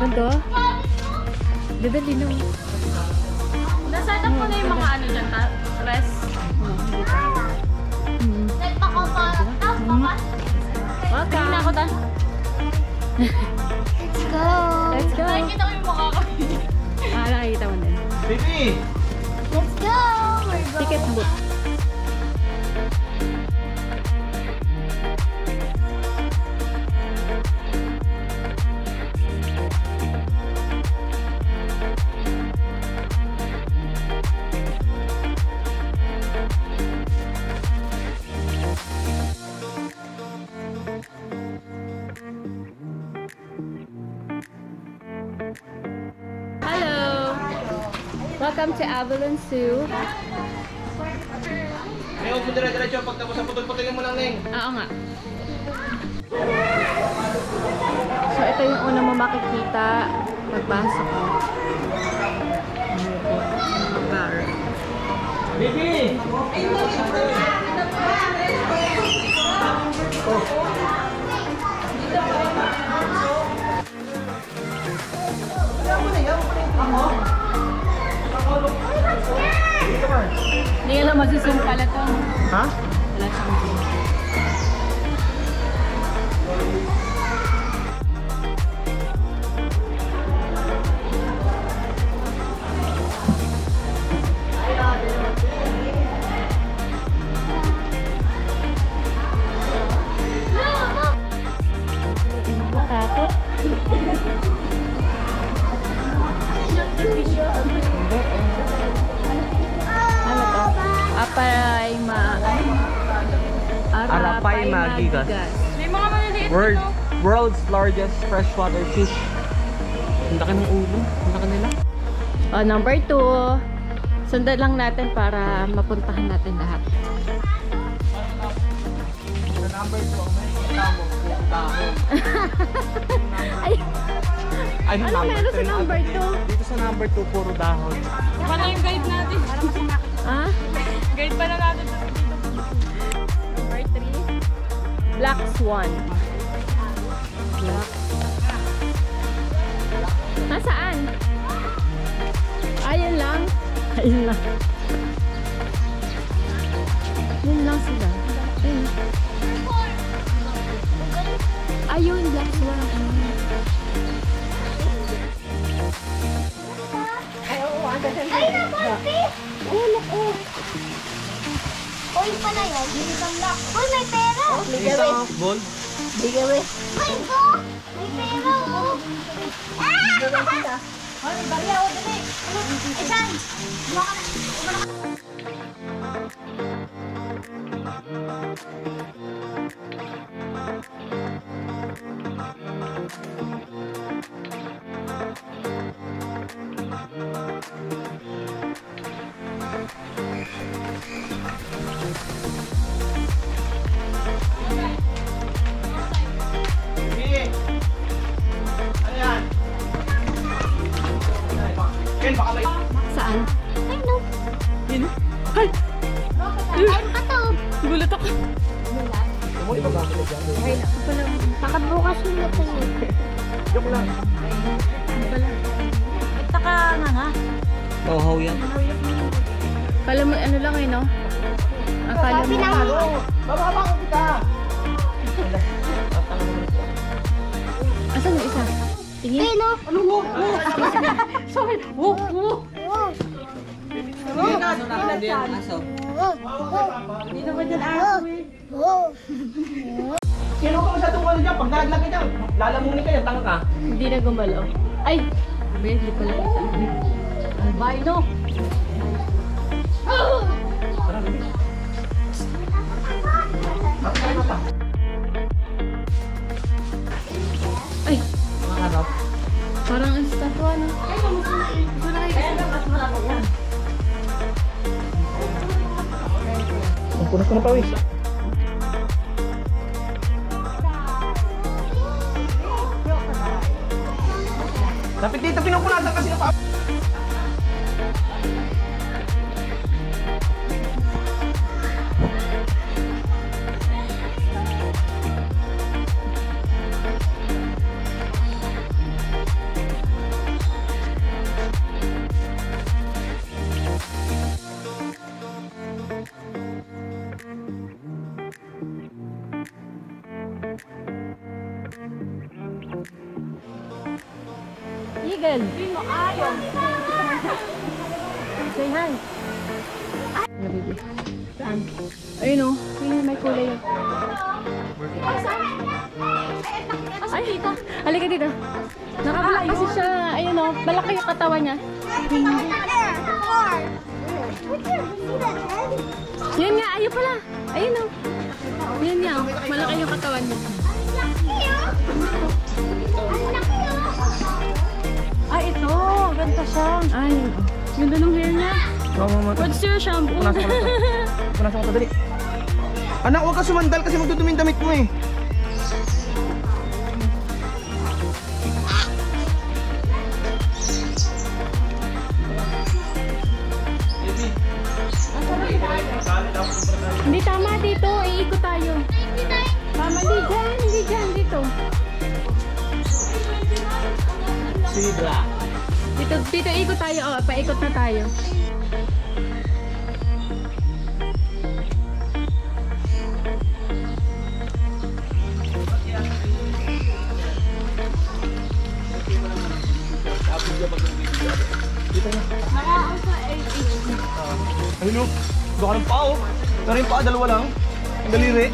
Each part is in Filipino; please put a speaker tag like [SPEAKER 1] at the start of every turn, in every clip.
[SPEAKER 1] Ganda? Dadali na.
[SPEAKER 2] Nasaan po na yung mga ano dyan, rest?
[SPEAKER 1] Welcome!
[SPEAKER 2] Na ako ta.
[SPEAKER 3] Let's go!
[SPEAKER 1] Let's go!
[SPEAKER 2] Nakikita ko yung mukha ko.
[SPEAKER 1] Nakikita mo din.
[SPEAKER 4] Baby!
[SPEAKER 3] Let's go! We're going.
[SPEAKER 1] Ticket book. Welcome to Avalon Zoo.
[SPEAKER 4] May huwag mo dire-diretso. Pag tapos sa putol-putulin mo lang, Neng.
[SPEAKER 1] Oo nga. So, ito yung una mo makikita pagpasok mo.
[SPEAKER 4] Baby!
[SPEAKER 1] Hindi nga lang mag-zoom pala to.
[SPEAKER 4] Ha?
[SPEAKER 1] Wala siyang zoom. Takot. Ano to?
[SPEAKER 4] Arapay Magigas.
[SPEAKER 2] May mga maliliit
[SPEAKER 4] World's largest freshwater fish. Ang laki ng ulo. Ang laki nila.
[SPEAKER 1] Oh, number 2. Sundan lang natin para mapuntahan natin lahat.
[SPEAKER 4] Sa number 2, may tamo. Dahon.
[SPEAKER 1] Ay,
[SPEAKER 4] Ano
[SPEAKER 1] meron sa number 2?
[SPEAKER 4] Dito sa number 2, puro dahon.
[SPEAKER 2] Iba na yung guide natin.
[SPEAKER 1] Ha?
[SPEAKER 2] Guide pa na natin.
[SPEAKER 1] Number 3. Black Swan. Black. Nasaan? Ayun lang. Ayun lang. Yun lang sila. Ayun. Ayun, Black Swan.
[SPEAKER 3] Ay, nabanti! Oh, look, oh. Oil pa na yun. Isang lock. Uy, may pera!
[SPEAKER 4] Isang gold.
[SPEAKER 3] Giveaway. Ay, go! May pera, oh. Ah! Ay, may barya, oh, dali. Ay, saan? Baka
[SPEAKER 4] Baby! Ano yan? Ken, baka may...
[SPEAKER 1] Saan?
[SPEAKER 3] Ay, no.
[SPEAKER 1] Yun. Ay!
[SPEAKER 3] Ay, pato.
[SPEAKER 1] Gulat ako.
[SPEAKER 4] Mo, iba ba ako dyan?
[SPEAKER 3] Nakabukas yung mata niya.
[SPEAKER 4] Joke lang.
[SPEAKER 2] Taka nga.
[SPEAKER 4] Tauhaw yan.
[SPEAKER 1] Kala mo, ano lang eh, no? Akala mo.
[SPEAKER 4] Bababa ko kita!
[SPEAKER 1] Asan yung isa? Tingin.
[SPEAKER 3] Ay, no.
[SPEAKER 4] Ano mo?
[SPEAKER 1] Sorry. Oh, oh.
[SPEAKER 4] Hindi na, ano na din, aso.
[SPEAKER 3] Hindi naman yan aso eh.
[SPEAKER 4] Sino ka masyadong ano dyan? Pag nalaglag ka dyan, lalamunin ka yan, tanga ka.
[SPEAKER 1] Hindi na gumalaw. Ay! Hindi pala kita. Albino! Ay!
[SPEAKER 4] Makaharap.
[SPEAKER 1] Parang ang statwa, no? Ay,
[SPEAKER 4] Ang punas ko na pawis. Dapat dito pinupunasan kasi ng pawis.
[SPEAKER 1] Eagle. Say hi. Ano, baby? Saan? Ayun o. Ayun, may kulay yun. Ay, dito. Halika dito. Nakablak kasi siya. Ayun o. Malaki yung katawan niya. Yan nga. Ayun pala. Ayun o. Yan nga o. Malaki yung katawan niya. Ay, ito. Ganda siya. Ay, ganda ng hair niya. What's your shampoo?
[SPEAKER 4] Punasan ko ito, dali. Anak, huwag ka sumandal kasi magdudumi yung damit mo eh.
[SPEAKER 1] Hindi tama dito. Iikot tayo. Tama, hindi dyan. Hindi dyan. Dito.
[SPEAKER 4] Sidra.
[SPEAKER 1] Dito ikot tayo. Oh, paikot na tayo.
[SPEAKER 4] Ayun o. Baka ng pao. Pero yung paa, dalawa lang. Ang daliri.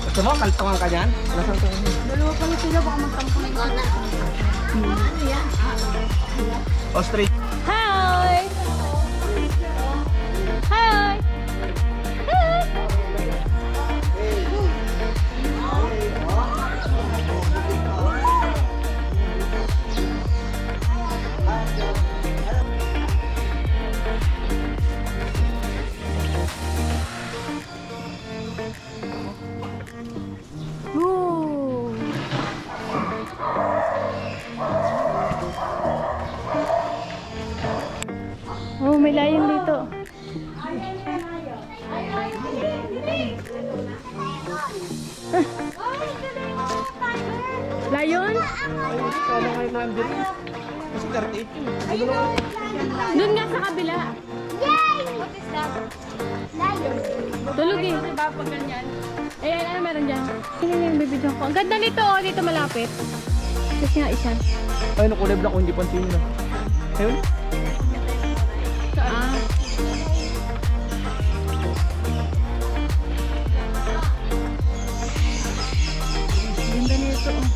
[SPEAKER 4] Gusto mo, kaltangan ka dyan? Nasaan ka?
[SPEAKER 2] Dalawa pala sila, baka magtampo na ikaw na. Ano yan?
[SPEAKER 4] Ostrich.
[SPEAKER 1] Hi! Hi! Hi! Ooh. Oh, may lion dito. Lion?
[SPEAKER 4] Kala kayo nandito. Kasi 38 yun.
[SPEAKER 1] Doon nga sa kabila. Tulog eh.
[SPEAKER 2] Diba pag ganyan?
[SPEAKER 1] Ayan, ano meron dyan? Tingnan yung bibidyo ko. Ang ganda nito, oh. Dito malapit. Kasi nga isa.
[SPEAKER 4] Ay, nakulay black ko, hindi pansin na. Ayun.
[SPEAKER 1] Ah. Ganda nito, oh.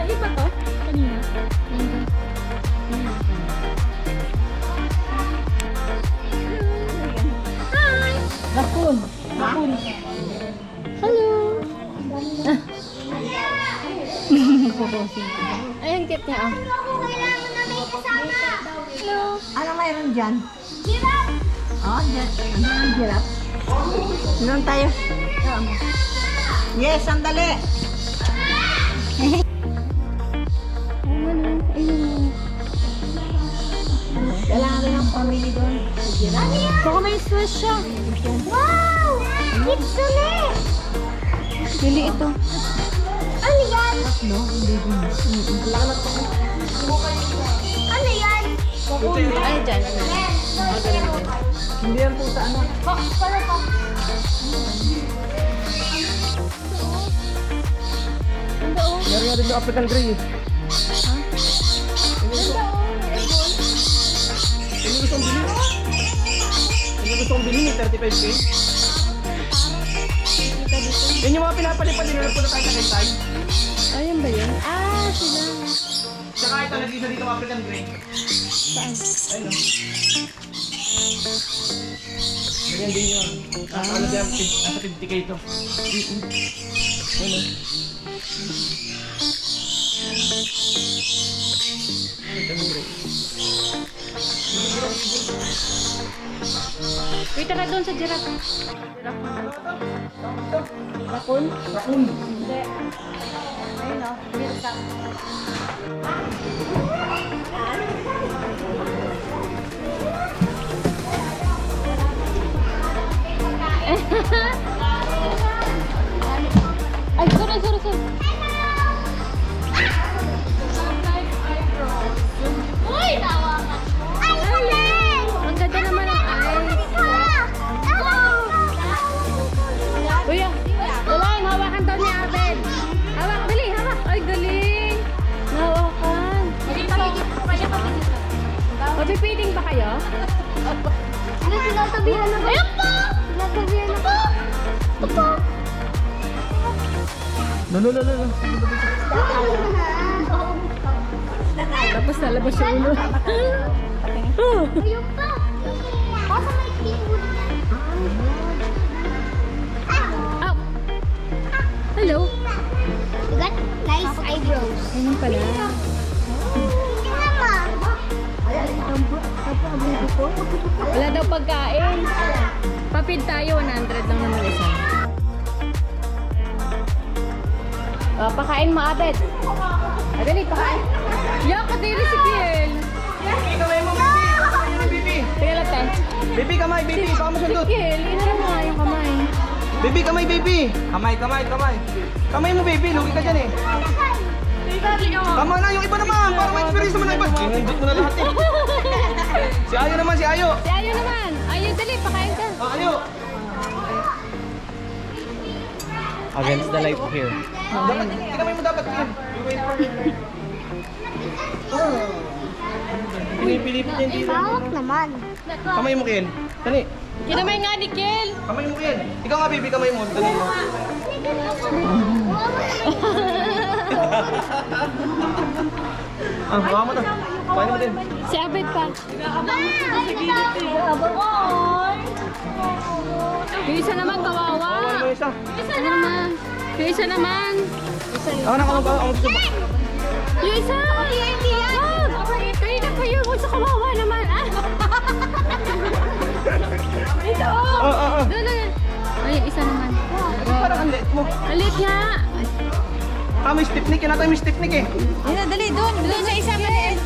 [SPEAKER 1] Ay, iba to? Kanina? Hi! Raccoon. Raccoon. Hello! Ay, ang cute niya, ah.
[SPEAKER 3] Kailangan na may kasama.
[SPEAKER 1] Hello!
[SPEAKER 5] Ano mayroon dyan?
[SPEAKER 3] Giraffe.
[SPEAKER 5] Oh, dyan. Ano ang girap? Doon tayo. Yes, sandali.
[SPEAKER 1] Ayun.
[SPEAKER 5] Kailangan rin ang family doon.
[SPEAKER 1] Baka may stress siya.
[SPEAKER 3] Wow! Kitsune!
[SPEAKER 1] Lili ito.
[SPEAKER 3] Ano yan?
[SPEAKER 5] No, hindi din.
[SPEAKER 3] Ano yan?
[SPEAKER 1] Ay, dyan.
[SPEAKER 5] Hindi yan po sa ano.
[SPEAKER 4] Meron nga din yung African Grey. Hindi gusto kong bilhin. Hindi gusto kong bilhin, 35K. Yan yung mga pinapalipad nila na punta tayo sa Kaysay.
[SPEAKER 1] Ayun ba yun? Ah, sila.
[SPEAKER 4] Tsaka ito, nag-isa dito ang African Grey.
[SPEAKER 1] Saan?
[SPEAKER 4] Ayun o. Ganyan din yun. Ano din, nasa 50K ito. Ayun o. African Grey.
[SPEAKER 1] Wait, tara doon sa giraffe. Giraffe na. Raccoon?
[SPEAKER 4] Raccoon.
[SPEAKER 1] Hindi. Ayun o. Mirta. Ay, sorry. Tinagabihan ako.
[SPEAKER 3] Ayun po! Tinagabihan ako. Opo.
[SPEAKER 4] No.
[SPEAKER 1] Tapos nalabas yung ulo.
[SPEAKER 3] Ayun pa. Baka may tingul yan.
[SPEAKER 1] Ow! Hello?
[SPEAKER 3] You got nice eyebrows.
[SPEAKER 1] Ayun pala.
[SPEAKER 3] Hindi naman.
[SPEAKER 1] Wala daw pagkain. Papid tayo, 100 lang naman isa. Pakain mo, Abed. Dali, pakain. Yak, kadiri si Kiel.
[SPEAKER 4] Kamay mo, baby! Kamay mo, baby!
[SPEAKER 1] Teka lang, te.
[SPEAKER 4] Baby, kamay, baby! Baka
[SPEAKER 1] Si
[SPEAKER 4] masundot!
[SPEAKER 1] Kiel, inara mo nga yung kamay.
[SPEAKER 4] Baby, kamay, baby! Kamay. Kamay mo, baby! Lugi ka dyan eh! Tama na, yung iba naman! Para may experience naman ng iba! Hinundot mo na lahat eh! Si Ayo naman, si Ayo!
[SPEAKER 1] Si Ayo naman. Ayo, dali, pakain ka.
[SPEAKER 4] Ayo! Against the light here. Dapat, kinamay mo dapat yun. Pinipilipit niya dito.
[SPEAKER 3] Bawak naman.
[SPEAKER 4] Kamay mo, Kiel. Dali.
[SPEAKER 1] Kinamay nga ni Kiel.
[SPEAKER 4] Kamay mo, Kiel. Ikaw nga, baby, kamay mo. Dali mo. Baka mo to. Paano mo din?
[SPEAKER 1] Si Abed pa. Yung isa naman, kawawa.
[SPEAKER 4] Ano mo isa?
[SPEAKER 1] Ano naman? Yung isa naman.
[SPEAKER 4] Ako na, ako gusto mo.
[SPEAKER 1] Yung isa! Hindi yan! Kanina pa yun. Sa kawawa naman. Ito! Ay, isa naman.
[SPEAKER 4] Parang ang lit mo.
[SPEAKER 1] Alit nga!
[SPEAKER 4] May stiffnick. Yan natin may stiffnick eh.
[SPEAKER 1] Ayun, dali. Doon sa isa pa rin.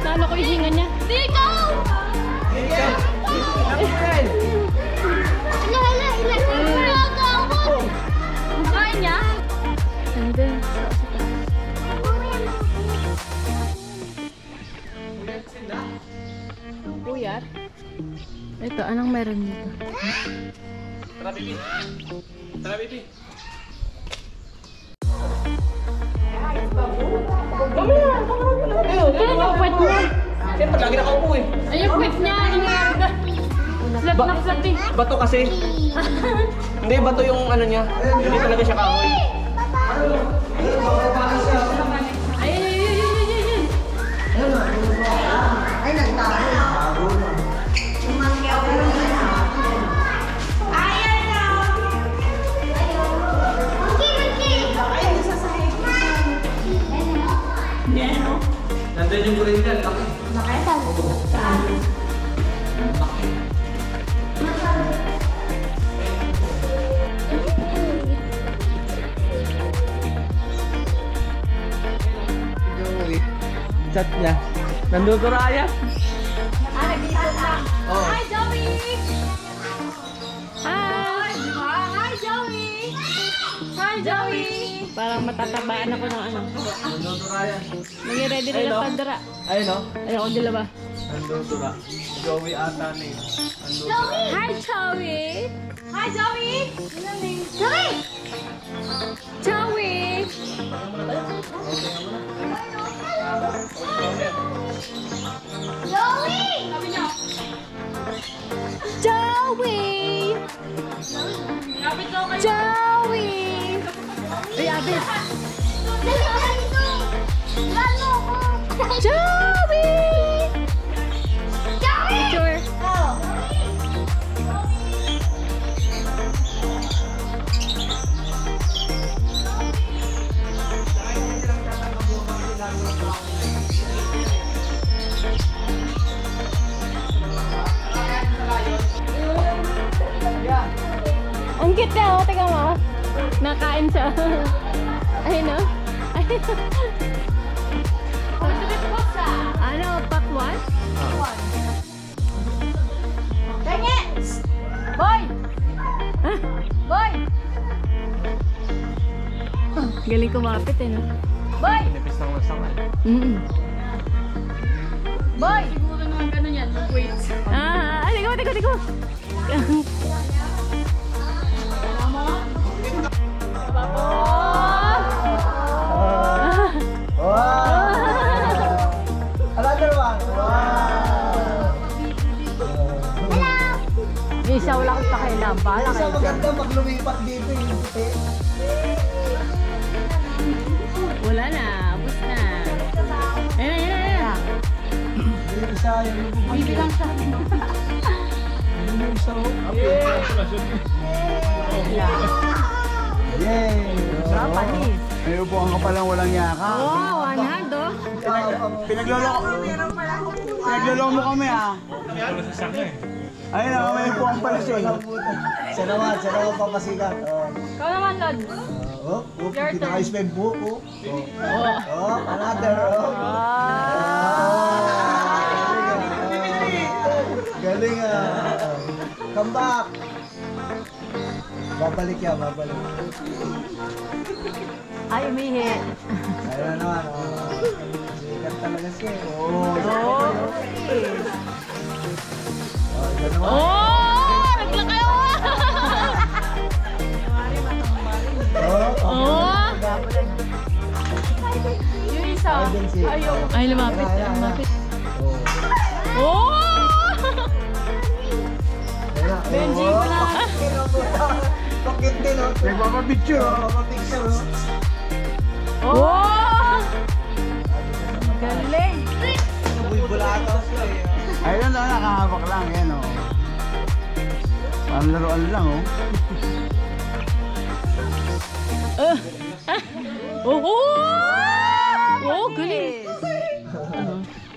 [SPEAKER 1] Naano ko yung hinga niya?
[SPEAKER 3] Dito! Hala, ako.
[SPEAKER 1] Kain niya? Hindi. Puyat? Ito, anong meron dito?
[SPEAKER 4] Tara, baby. Tara, baby.
[SPEAKER 1] Kailan yung puwet niya?
[SPEAKER 4] Siyempre, lagi nakaupo eh.
[SPEAKER 1] Ay, yung puwet niya. Flat na flat eh.
[SPEAKER 4] Bato kasi. Hindi, bato yung ano niya. Hindi talaga siya kahoy. Nandun yung gulay dyan. Chat niya. Nandun ko Raya. Oh.
[SPEAKER 1] Hi, Joey! Hi! Hi, Joey! Hi, Joey! Parang matatabaan ako ng ano.
[SPEAKER 4] Nandun ko Raya.
[SPEAKER 1] Nag-ready na lang pandara.
[SPEAKER 4] Ayun o.
[SPEAKER 1] Ayoko dalawa.
[SPEAKER 4] Nandun ko Raya. Joey ata na yun.
[SPEAKER 1] Hi, Joey! Hi, Joey!
[SPEAKER 3] Joey!
[SPEAKER 1] Joey!
[SPEAKER 3] Joey!
[SPEAKER 1] Joey! Joey! Ay, Abed!
[SPEAKER 3] Gano ako?
[SPEAKER 1] Joey!
[SPEAKER 3] Joey!
[SPEAKER 1] Picture. Ang cute niya, oh. Teka mo. Nakain siya. Ayun, oh. Ayun. Ano, pakwan?
[SPEAKER 3] Daniels! Boy! Boy!
[SPEAKER 1] Galing kumapit, eh, no?
[SPEAKER 3] Boy!
[SPEAKER 4] Nipis ng masangal.
[SPEAKER 3] Boy!
[SPEAKER 2] Siguro naman gano'n yan. Wait.
[SPEAKER 1] Tigo.
[SPEAKER 4] Wow! Another one! Wow!
[SPEAKER 1] wala akong pakialam. Bahala
[SPEAKER 4] Isa
[SPEAKER 1] kayo dyan.
[SPEAKER 4] maganda pag lumipat dito yung puti.
[SPEAKER 1] Wala na. Ubus na. Ayan.
[SPEAKER 4] Yung isa, yung lubog.
[SPEAKER 1] Bibilang siya.
[SPEAKER 4] Yung isa, oh. Yay!
[SPEAKER 1] Panis.
[SPEAKER 6] May upuan ka palang walang yaka.
[SPEAKER 1] Oh, Anando.
[SPEAKER 6] Pinagloloko mo kami ah. Ayun na, may upuan pala siya.
[SPEAKER 4] Siya naman papasikat.
[SPEAKER 2] Ikaw naman, Lod.
[SPEAKER 4] Pinakayos pa yung buhok, oh. Oh, another, oh. Galing ah. Come back. Babalik yan, babalik.
[SPEAKER 1] Ay, umihi.
[SPEAKER 4] Ayun na naman, oh. Sikat talaga siya, oh.
[SPEAKER 1] Oh,
[SPEAKER 4] Oh, ito naman.
[SPEAKER 2] Oh! Nagla kayo!
[SPEAKER 1] Oh!
[SPEAKER 2] Yung isa. Ayaw.
[SPEAKER 1] Ay, lumapit. Lumapit.
[SPEAKER 4] Oh.
[SPEAKER 2] Oh!
[SPEAKER 4] Benji ko na. Bakit din, oh.
[SPEAKER 6] Nagpapapicture oh.
[SPEAKER 4] Papapicture, oh.
[SPEAKER 1] Oh! Galing.
[SPEAKER 4] Bulbulato siya, eh.
[SPEAKER 6] Ayun na, nakahawak lang yan oh. Parang laruan lang oh.
[SPEAKER 1] Oh! Oh, galing.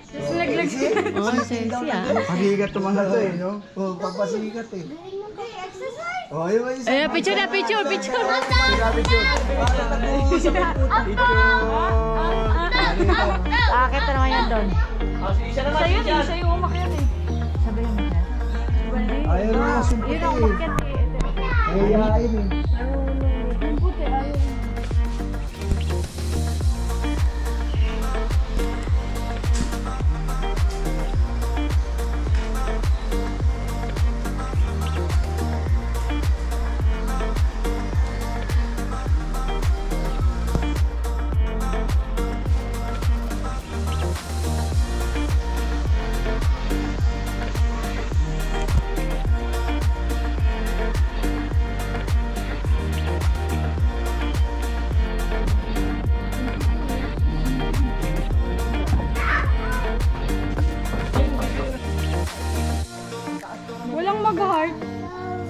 [SPEAKER 2] Naglag.
[SPEAKER 1] Oh, sexy ah.
[SPEAKER 6] Pagigat tumahan to eh no?
[SPEAKER 4] Oh, papasikat, eh.
[SPEAKER 3] Galing mo kayo exercise.
[SPEAKER 4] Oh, yung isa.
[SPEAKER 1] Ay, picture na, picture. Akit na naman yan doon.
[SPEAKER 2] Siya yun eh. Siya yung umakyat eh.
[SPEAKER 1] Sabi mo na.
[SPEAKER 4] Ayun na, simputi,
[SPEAKER 2] Yun ang
[SPEAKER 4] eh.
[SPEAKER 2] umakyat eh.
[SPEAKER 4] Ayayain, eh.
[SPEAKER 2] Yung puti, ayaw. Walang mag-heart.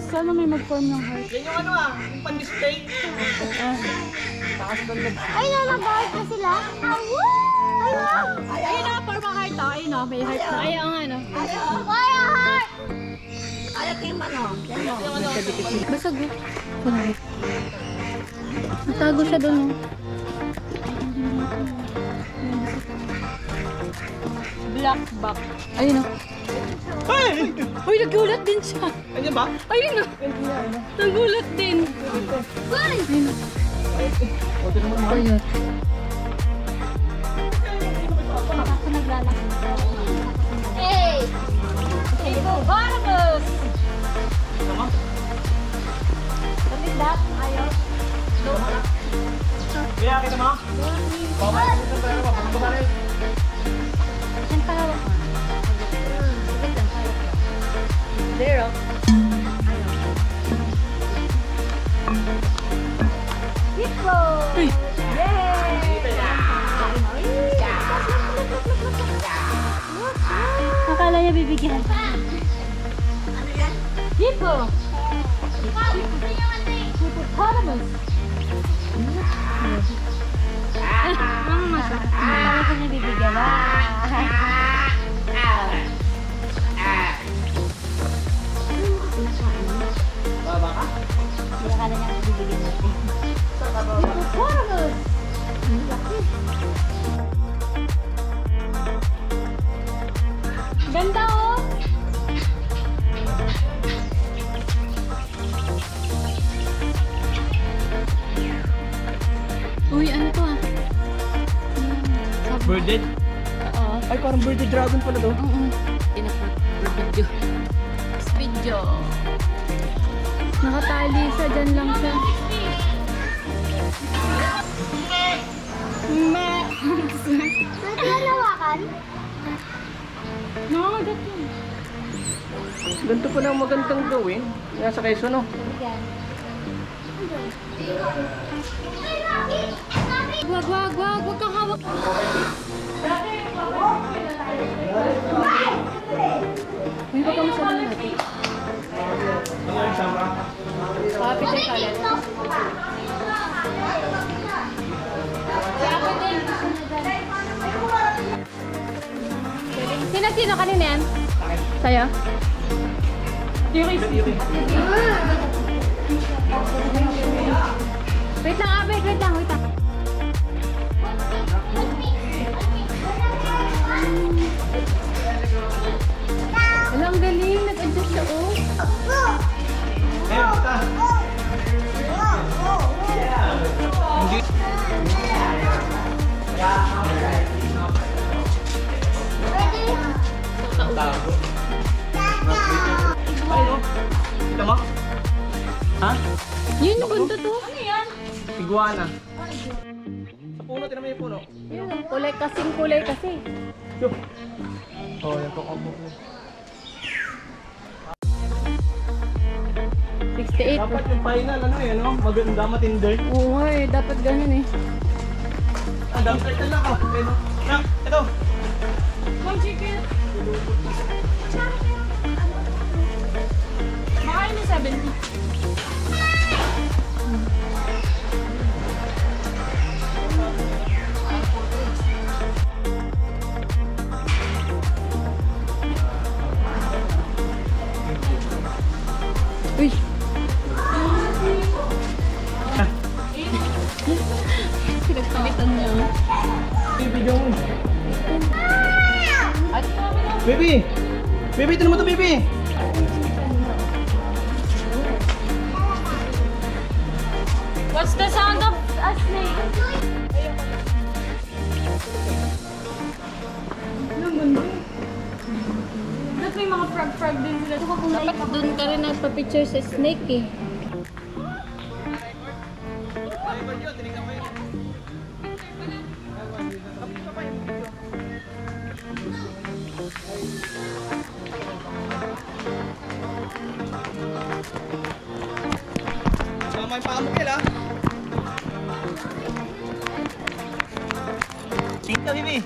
[SPEAKER 2] Sana may mag-form ng heart.
[SPEAKER 4] Yan yung ano ah, yung pan-display.
[SPEAKER 3] Ay, nalabahit na sila. Ay, wow.
[SPEAKER 2] Ayun na, form ng heart oh. Ayun oh, may heart na. Ayaw nga no.
[SPEAKER 3] Kaya, heart.
[SPEAKER 1] Basag eh. Kunwari. Natago siya doon.
[SPEAKER 2] Black back.
[SPEAKER 1] Ayun o. Ay! Uy, nagulat din siya.
[SPEAKER 4] Ano ba?
[SPEAKER 1] Ayun o. Nagulat din. Ayun o. Ayun.
[SPEAKER 3] Hey.
[SPEAKER 2] Barnabas!
[SPEAKER 3] Patindak. Ayaw.
[SPEAKER 4] Kaya kita mo? Pabalik mo tayo, pabalik.
[SPEAKER 1] Yan pa hawak mo. Sige lang, hawak mo. There o.
[SPEAKER 3] Hippo.
[SPEAKER 1] Uy. Akala niya bibigyan.
[SPEAKER 2] Hippo!
[SPEAKER 1] Hippopotamus. Akala ko niya bibigyan.
[SPEAKER 4] Baba ka?
[SPEAKER 1] Hindi akala niya bibigyan natin.
[SPEAKER 2] Hippopotamus! Ganda oh!
[SPEAKER 1] Uy, ano to ah?
[SPEAKER 4] Birded?
[SPEAKER 1] Oo.
[SPEAKER 4] Ay, parang birded dragon pala to.
[SPEAKER 1] Oo. Pinapag-video. Video. Nakatali siya, dyan lang siya.
[SPEAKER 3] Pwede ba nawakan?
[SPEAKER 2] Nangangagat yun.
[SPEAKER 4] Ganito po na magandang gawin. Nasa Quezon, no?
[SPEAKER 3] Wag kang hawak.
[SPEAKER 1] May baka masama natin. Picture ka lang. Sino kanina yan? Saya? Wait lang, Abel. Wait lang. Ang galing. Nag-adjust siya, oh.
[SPEAKER 4] Hindi. Tago. Ay, no? Kita mo? Ha?
[SPEAKER 1] Yun, bunto to.
[SPEAKER 4] Iguana. Sa puno, tinan mo yung puno.
[SPEAKER 1] Yun, kulay kasi.
[SPEAKER 4] Yo. Oh, yan po ako.
[SPEAKER 1] 68.
[SPEAKER 4] Dapat yung final, ano eh, no? Maganda, matindi.
[SPEAKER 1] Oo nga eh, dapat ganun eh.
[SPEAKER 4] Ah, dump turtle lang ako. Eh, no? Nak, ito.
[SPEAKER 2] Mom, chicken. Baka yun yung 70.
[SPEAKER 1] Uy! Pinagpagitan niya.
[SPEAKER 4] Video mo. Baby! Baby, ito naman to, baby!
[SPEAKER 2] What's the sound of a snake? Ba't may mga frog din sila?
[SPEAKER 1] Dapat doon ka rin nagpa-picture sa snake eh.
[SPEAKER 4] Sama yung pakamukil, ha? Tingka, baby!